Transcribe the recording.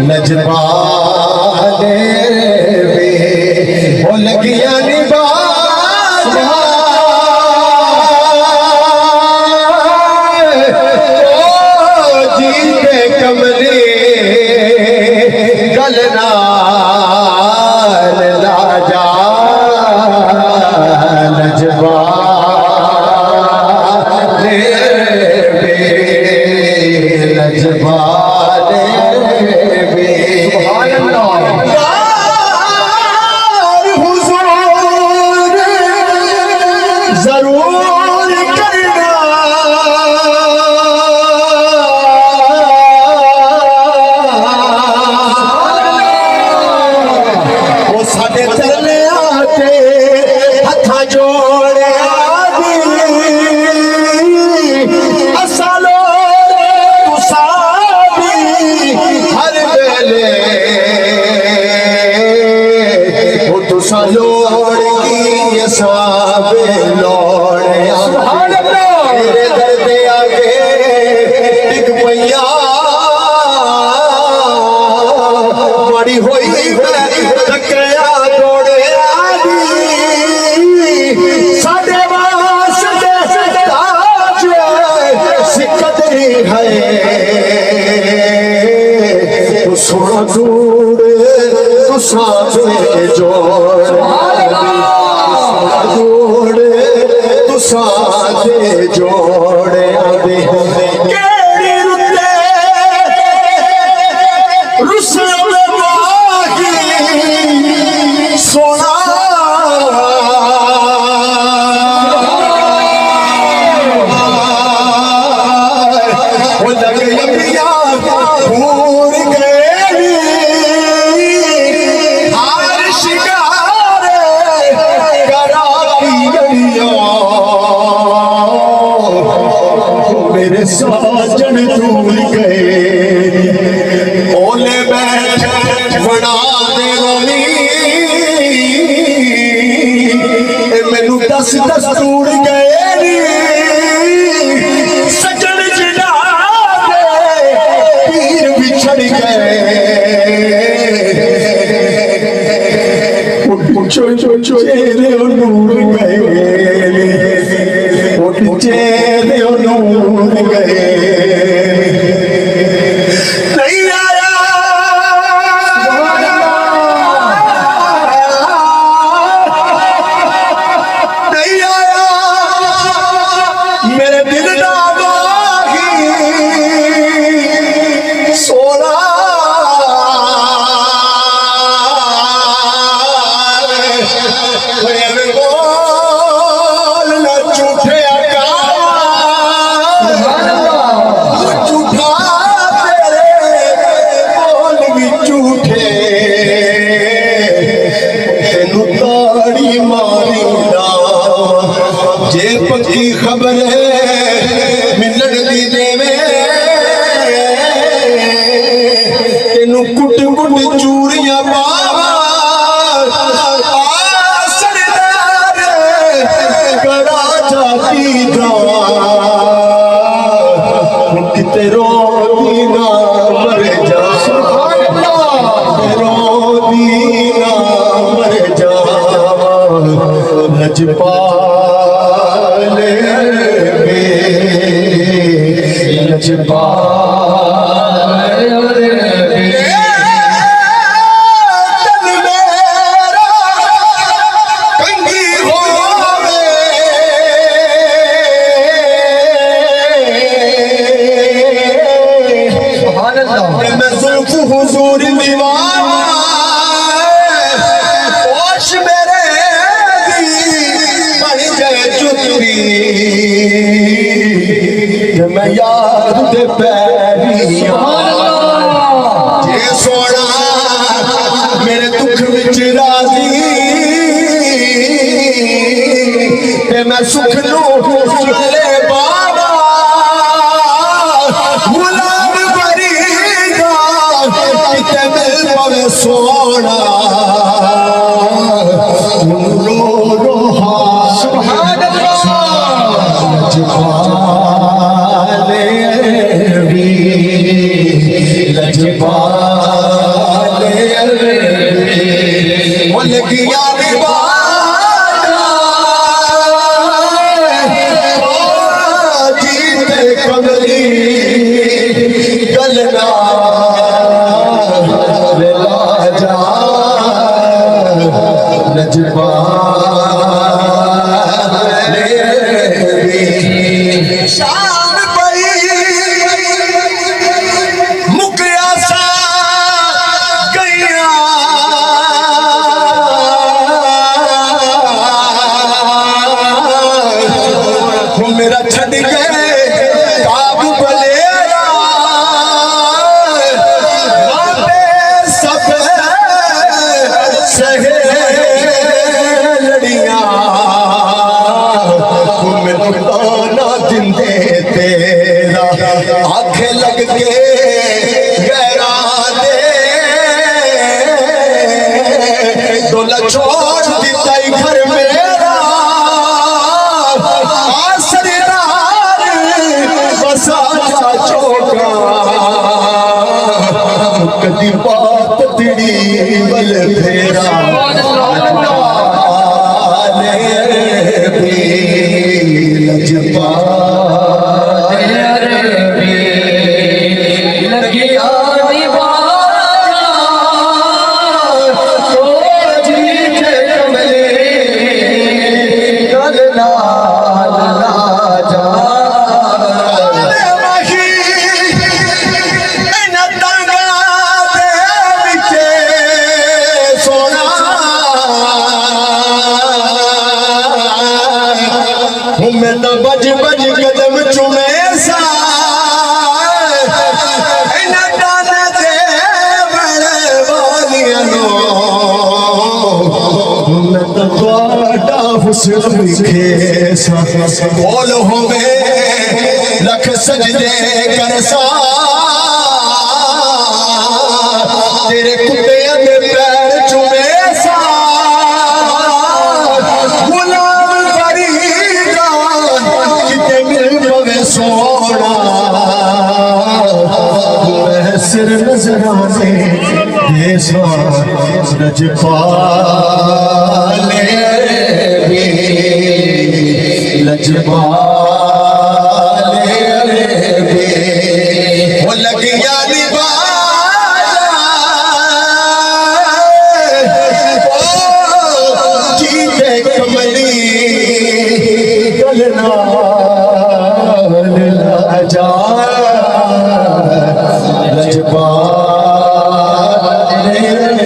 नजबाने वे ओ लगिया निबाजा ओ जी के कमरे गलना लाजा नजबाने वे नजबाने वे सुभान अल्लाह यार हुजूर जरूर करना वो साडे चलने आते हथा जोड़े लोड़गी साबे लोड़े तेरे दर्द आगे टिक पैया बड़ी होई टकरिया तोड़े साडे वास्ते ताज सिकदरी है तू सोना दूर तू साथे जोड़ तू साथे जोड़े आदे केड़ी रुते रुसल माही सोना वो लगे अबिया भूर गए हार शिकार करा मेरे साजन दूर गए ओले बैठ बना दे रोनी मैनू दस दूर गए सजन जिना पीर बिछड़ गए चेहरे नूर गए चेहरे नूर गए नहीं आया नहीं आया मेरे दिल ना माही सोना जे पक्की खबर है मिलन दी देवे तेनू कुट कुट चूड़ियां पावा सरदार करा जाती दवा किते रोती ना मर जा रोती ना मर जा नजपा हुजूर दीवाना होश मेरे दी बन जाए चुतरी मैं यार दे पैरिया जे सोना मेरे दुख विच राजी ते मैं सुख नू चले बाबा गुलाम फरीदा किते मिल पवे सोना रो रो सुभान अल्लाह लजपाले भी लजपाले लजपाले शाम पई मुकिया सा गैया मेरा छड़ गए काबू बलेरा माते सब सहे लड़ियां मैनू ताना दिंदे तेरा आखे लग के गैरा दे डोला छोड़ दिता घर मेरा आसरेदार बसा चौका कदी बात तिड़ी बल फेरा मैं तो बज बज कदम चुमे सा डाले दे बड़े वालियां मैं तो बाटा हुस्न लिखे सा बोल होवे लख सजदे कर सा तेरे कुत्ते दे पैर चुमे सा सोना सिर नजराने देसा लजपाले लजपाले वो लगिया जीते कमली गलना लजपाले